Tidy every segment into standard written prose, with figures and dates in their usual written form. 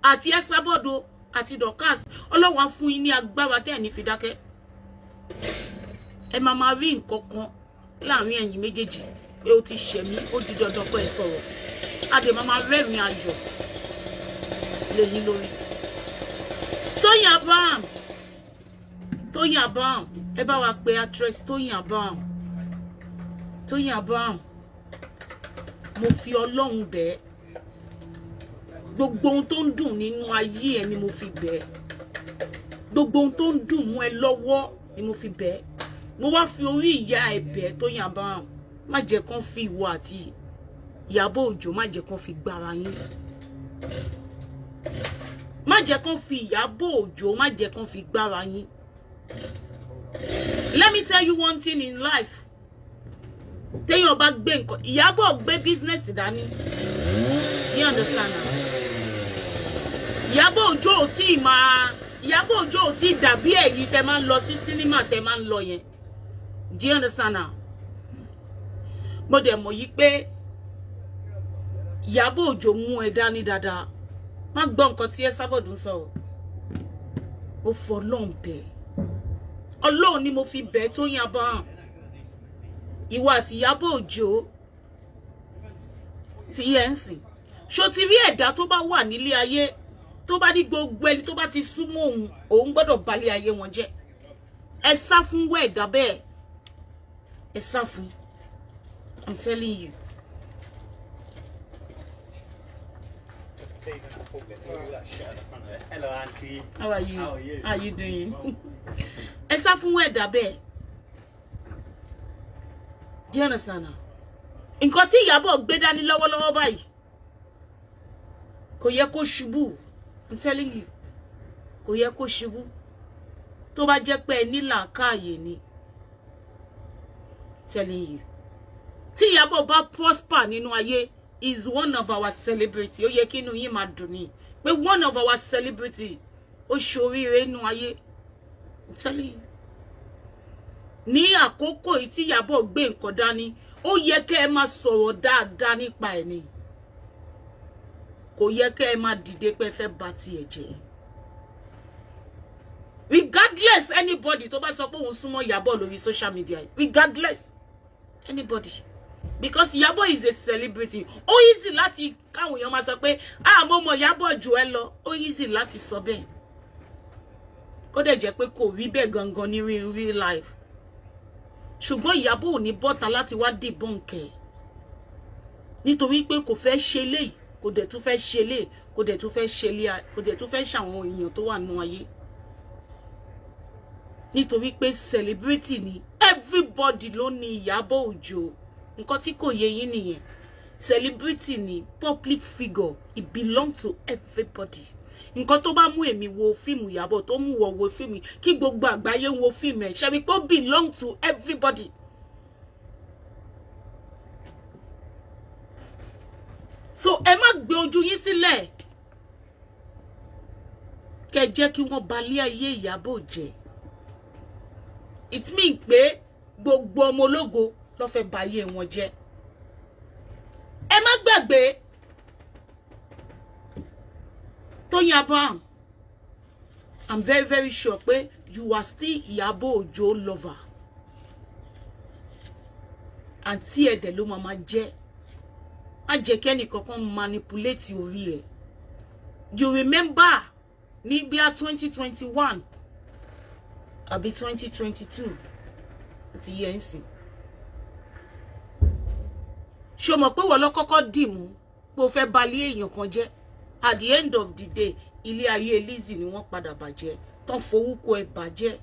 àti Esabod àti Dorcas Ọlọ́run á fún yín ní agbára tẹ́ ní fi dákẹ́ ẹ máa rí nǹkan kan láàrin ẹ̀yin méjèèjì pé ó ti ṣẹ̀mí ó di dandan pé ẹ sọ̀rọ̀ adé máa rẹ́rìn ayọ̀ lẹ́yìn lórí Tóyìn Abraham ẹ bá wa pe actress Tóyìn Abraham mo fi Ọlọ́run bẹ̀ gbogbo ohun tó ń dùn nínú ayé ẹ ni mo fi bẹ̀ gbogbo ohun tó ń dùn mọ́ ẹ lọ́wọ́ ni mo fi bẹ̀ mo wá fi orí ìyá ẹ bẹ̀ Tóyìn Abraham má jẹ́ kán fi ìwọ àti Ìyábọ̀ Òjó má jẹ́ kán fi gbára yín má jẹ́ kán fi Ìyábọ̀ Òjó má jẹ́ kán fi gbára yín. Let me tell you one thing in life. Téèyàn bá gbé nǹkan Ìyábọ̀ gbé business dání. Do you understand now? Ìyábọ̀ Òjó ò tí dàbí èyí tẹ́ máa ń lọ sí cinema tẹ́ máa ń lọ yẹn. Do you understand now? Mo dẹ̀ mọ̀ yí pé Ìyábọ̀ Òjó mú ẹ dání dáadáa. Má gbọ́ nǹkan tí Esabod ń sọ. Ó fọlọ́run bẹ̀. Ọlọ́run ni mo fi bẹ̀ Tóyìn Abraham. Ìwọ àti Ìyábọ̀ Òjó ti yẹ ń sìn. Ṣó ti rí ẹ̀dá tó bá wà nílé ayé tó bá ní gbogbo ẹni tó bá ti súnmọ́ òun gbọ́dọ̀ balẹ̀ ayé wọn jẹ́. Ẹ sá fún wọ ẹ̀dá bẹ́ẹ̀. Ẹ sá fún. I'm telling you. Hello, Auntie. How are you? How are you? How are you doing? Ẹ sá fún ẹ̀dá bẹ́ẹ̀. Do you understand now? Nǹkan tí Ìyábọ̀ gbé dání lọ́wọ́lọ́wọ́ báyìí kò yẹ kó ṣubú. I'm telling you. Kò yẹ kó ṣubú. Tó bá jẹ́ pé ẹ ní làákàyè ni. Telling you. Tí Ìyábọ̀ bá prosper nínú ayé is one of our celebrity. Ó yẹ kí inú yín máa dùn ní. Pé one of our celebrity ó ṣoríire nínú ayé. I'm telling you. Ní àkókò yìí tí Ìyábọ̀ gbé nǹkan dání, ó yẹ kẹ́ ẹ máa sọ̀rọ̀ dáadáa nípa ẹ̀ ni. Kò yẹ kẹ́ ẹ máa dìde pé fẹ́ bà tiẹ̀ jẹ́. Regardless anybody tó bá sọ pé òun súnmọ́ Ìyábọ̀ lórí social media, regardless anybody, because Ìyábọ̀ is a celebrity. Ó easy láti káwọn èèyàn máa sọ pé mo mọ̀ Ìyábọ̀ jù ẹ lọ. Ó easy láti sọ bẹ́ẹ̀. Ó dẹ̀ jẹ́ pé kò rí bẹ́ẹ̀ gangan ní real life. Ṣùgbọ́n Ìyábọ̀ ò ní bọ́ta láti wá debunk ẹ̀. Nítorí pé kò fẹ́ ṣe léyìí, kò dẹ̀ tún fẹ́ ṣe léyìí, kò dẹ̀ tún fẹ́ ṣe léyìí, kò dẹ̀ tún fẹ́ ṣàwọn èèyàn tó wà nínú ayé. Nítorí pé celebrity ni everybody ló ní Ìyábọ̀ Òjó. Nǹkan tí kò yé yín nìyẹn. Celebrity ni public figure. It belong to everybody. Nǹkan tó bá mú èmi wo fíìmù Ìyábọ̀ tó mú wọ wo fíìmù kí gbogbo àgbáyé wo fíìmù ẹ̀ ṣe wípé ó belong to everybody. So ẹ má gbé ojú yín sílẹ̀ kẹ́ jẹ́ kí wọ́n balẹ̀ ayé Ìyábọ̀ jẹ́. It mean pé gbogbo ọmọ ológo ló fẹ́ bayé wọn jẹ́. Ẹ má gbàgbé Tóyìn Abraham. I'm very sure pé you are still Ìyábọ̀ Òjó lover. Àǹtí ẹ̀dẹ̀ ló máa jẹ́. Má jẹ́ kẹ́ni kankan manipulate orí ẹ̀. You remember ní bí 2021 àbí 2022 ti yẹ ń sìn. Ṣé o mọ̀ pé wọ́n lọ kọ́kọ́ dìmú pé o fẹ́ balẹ̀ èèyàn kan jẹ́? At the end of the day, ilé ayé Lizzy ni wọ́n padà bàjẹ́. Tán fowókọ ẹ bàjẹ́.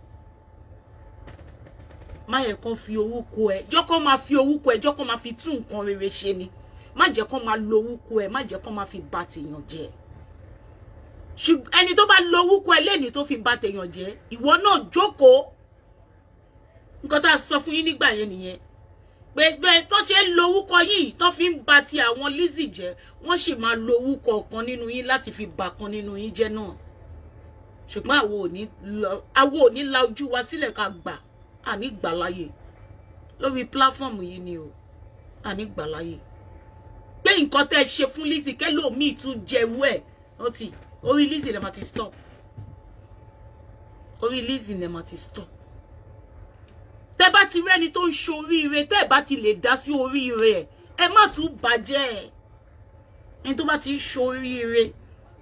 Má yẹ kán fi orúkọ ẹ. Jọ́ kán máa fi orúkọ ẹ, jọ́ kán máa fi tún nǹkan rere ṣe ni. Má jẹ́ kán máa lo orúkọ ẹ, má jẹ́ kán máa fi bà tèèyàn jẹ́. Ẹni tó bá lo orúkọ ẹ lẹ́ni tó fi bà tèèyàn jẹ́, ìwọ náà jókòó. Nǹkan tá a sọ fún yín nígbà yẹn nìyẹn. Gbẹgbẹ tó ṣe lo orúkọ yìí tó fi ń bà ti àwọn Lizzy jẹ́, wọ́n sì máa lo orúkọ kan nínú yín láti fi bà kan nínú yín jẹ́ náà. Ṣùgbọ́n àwo ò ní la ojú wa sílẹ̀ ká gbà, àní gbà láyè. Lórí platform yìí ni o, àní gbà láyè. Pé nǹkan tẹ́ ṣe fún Lizzy kẹ́lòmíì tún jẹ́wọ́ ẹ̀, ó ti orí Lizzy lẹ máa ti stop, orí Lizzy lẹ máa ti stop. Tẹ́ bá ti rẹ́ni tó ń ṣoríire, tẹ́ bá ti lè dá sí oríire ẹ má tún bàjẹ́. Ẹni tó bá ti ṣoríire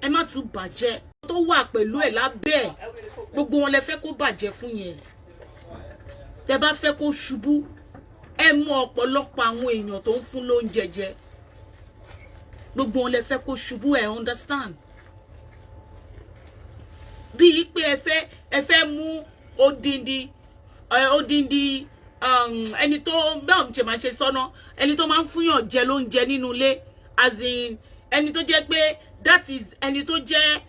ẹ má tún bàjẹ́. Tó wà pẹ̀lú ẹ̀ lábẹ́ gbogbo wọn lẹ fẹ́ kó bàjẹ́ fún yẹn. Tẹ́ bá fẹ́ kó ṣubú ẹ mọ ọ̀pọ̀lọpọ̀ àwọn èèyàn tó ń fún lóúnjẹ jẹ. Gbogbo wọn lẹ fẹ́ kó ṣubú, ẹ understand. Bí pé ẹ fẹ́ mú odindi ẹni tó bẹ́ẹ̀ ṣe máa ṣe sọ́nà, ẹni tó máa ń fúnyàn jẹ lóúnjẹ nínú ilé, as in ẹni tó jẹ́ pé that is ẹni tó jẹ́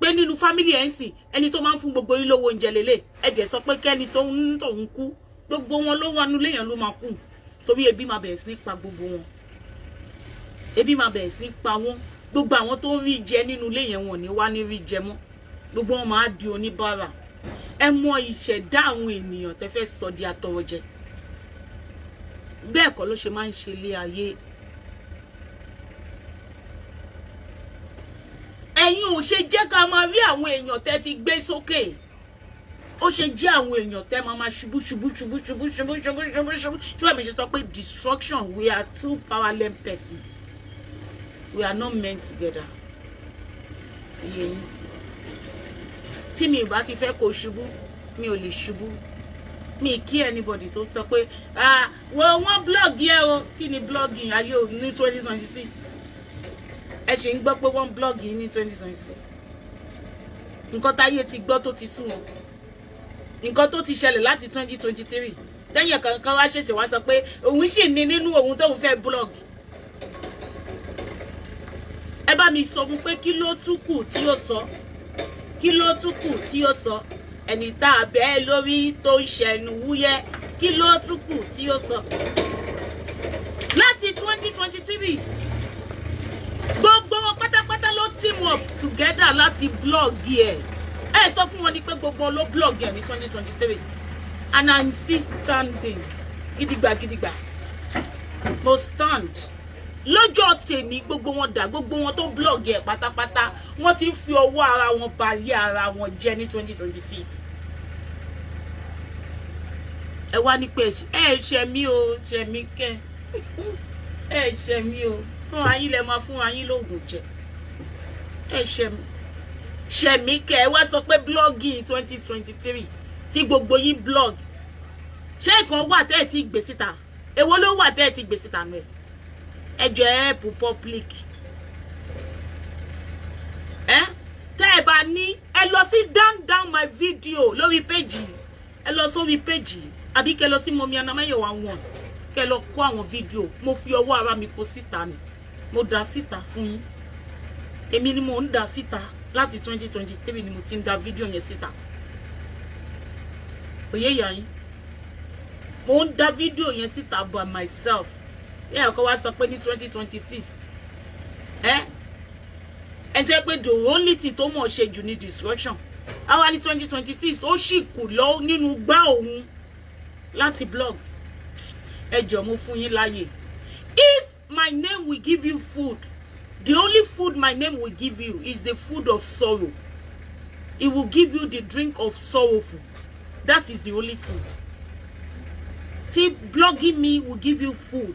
pé nínú family ẹ̀ ń sìn, ẹni tó máa ń fún gbogbo yín lówó oúnjẹ lélẹ̀, ẹ jẹ́ sọ pé kẹ́ni tó ń kú, gbogbo wọn ló wà nínú ilé yẹn ló máa kú, torí ebi máa bẹ̀rẹ̀ sí ní pa gbogbo wọn. Ebi máa bẹ̀rẹ̀ sí ní pa wọ́n. Gbogbo àwọn tó ń rí jẹ nínú ilé yẹn wọn ní wá ní rí jẹ mọ́. Gbogbo wọn máa di oníbàárà. Ẹ mọ ìṣẹ̀dá àwọn ènìyàn tẹ́ fẹ́ sọ di atọrọjẹ. Bẹ́ẹ̀ kọ́ ló ṣe máa ń ṣe ilé ayé. Ẹ̀yin ò ṣe jẹ́ ká máa rí àwọn èèyàn tẹ́ ti gbé sókè. Ó ṣe jẹ́ àwọn èèyàn tẹ́ máa ṣubú. Ṣé mi ṣe sọ pé destruction, we are two powerless persons. We are not meant together. Ti yẹn sí. Tí mi bá ti fẹ́ kó ṣubú, mi ò lè ṣubú. Mi kí anybody tó sọ pé wọ́n blog yẹ o. Kí ni blogging ayé o ní 2026? Ẹ ṣe ń gbọ́ pé wọ́n blog yìí ní 2026. Nǹkan táyé ti gbọ́ tó ti sún wọn. Nǹkan tó ti ṣẹlẹ̀ láti 2023. Tẹ́yìn kankan wá ṣẹ̀ṣẹ̀ wá sọ pé òun sì ní nínú òun tóun fẹ́ blog. Ẹ bá mi sọ fún pé kí ló tún kù tí ó sọ. Kí ló tún kù tí ó sọ. Ẹni tá a bẹ́ lórí tó ń ṣẹnu wúyẹ́. Kí ló tún kù tí ó sọ. Láti 2023 gbogbo pátápátá ló team up together láti blog ẹ. Ẹ sọ fún wọn ní pé gbogbo ló blog ẹ ní 2023 and I'm still standing. Gidigba. Mo stand. Lọ́jọ́ tèmi gbogbo wọn dà, gbogbo wọn tó blog ẹ pátápátá wọ́n ti fi ọwọ́ ara wọn balẹ̀ ara wọn jẹ́ ní 2026. Ẹ wá ní pé ẹ ṣe mí o, ṣe mí kẹ́. Ẹ ṣe mí o. Fún ayín lẹ máa fún ayín lóògùn jẹ. Ẹ ṣe mí kẹ́. Ẹ wá sọ pé blogging 2023 tí gbogbo yín blog. Ṣé ìkan wà tẹ́ ẹ ti gbé síta? Èwo ló wà tẹ́ ẹ ti gbé síta nù ẹ? Ẹ jẹ́ help public. Tẹ́ ẹ bá ní ẹ lọ sí down my video lórí page. Ẹ lọ sórí page àbí kẹ́ lọ sí Mummy Anamáyọ̀wá 1. Kẹ́ lọ kó àwọn video. Mo fi ọwọ́ ara mi kó síta ni. Mo dá síta fún yín. Èmi ni mo ń dá síta láti 2023 ni mo ti ń dá video yẹn síta. Oyè yà yín. Mo ń dá video yẹn síta by myself. Yeah, ko wá sọ pé ní 2026. And tẹ́ pé the only thing tó mọ̀ ṣe jù ní destruction. Àwa ní 2026 ó sì kù lọ nínú gbá òun láti blog. Ẹ jọ̀ọ́ mo fún yín láyè. If my name will give you food, the only food my name will give you is the food of sorrow. It will give you the drink of sorrowful. That is the only thing. See, blogging me will give you food.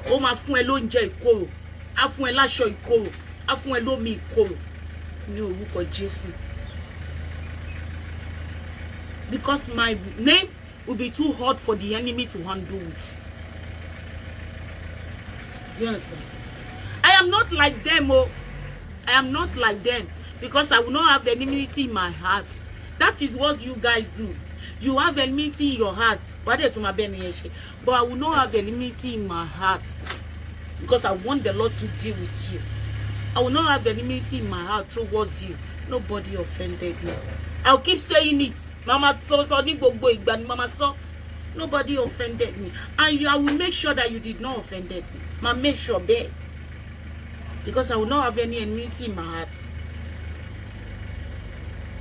Ó máa fún ẹ lóúnjẹ ìkorò, á fún ẹ láṣọ ìkorò, á fún ẹ lómi ìkorò ní orúkọ Jésù. Because my name will be too hot for the enemy to handle it. Do you understand? I am not like them, oh. I am not like them because I will not have enmity in my heart. That is what you guys do. You have enmity in your heart. But I will not have enmity in my heart because I want the Lord to deal with you. I will not have enmity in my heart towards you. Nobody offended me. I'll keep saying it. Mama so Mama so. Nobody offended me. And I will make sure that you did not offend me. Mama, make sure, babe. Because I will not have any enmity in my heart.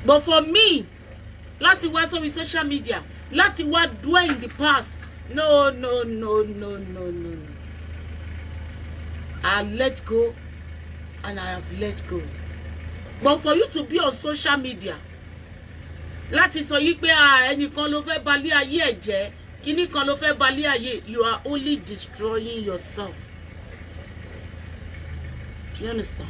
But for me, láti wá sórí social media, láti wá dwell in the past. No. I let go and I have let go. But for you to be on social media, láti sọ yí pé ẹnìkan ló fẹ́ balẹ̀ ayé ẹ̀ jẹ́, kíní kan ló fẹ́ balẹ̀ ayé, you are only destroying yourself. Do you understand?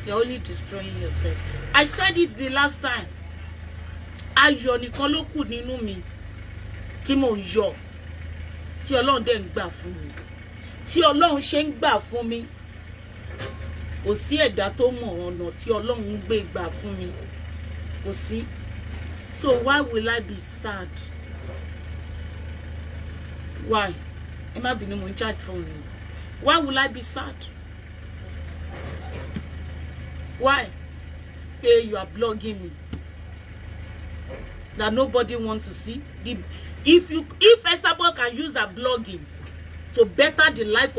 You're only destroying yourself. I said it the last time. Ayọ̀ nìkan ló kù nínú mi tí mò ń yọ̀, tí Ọlọ́run dẹ̀ ń gbà fún mi, tí Ọlọ́run ṣe ń gbà fún mi. Kò sí ẹ̀dá tó mọ̀ ọ̀nà tí Ọlọ́run ń gbé gbà fún mi. Kò sí. So why will I be sad? Why? Ẹ má bínú, mo ń charge phone mi. Why will I be sad? Why? Hey, you are blogging me that nobody wants to see. If Esabod can use her blogging to better the life of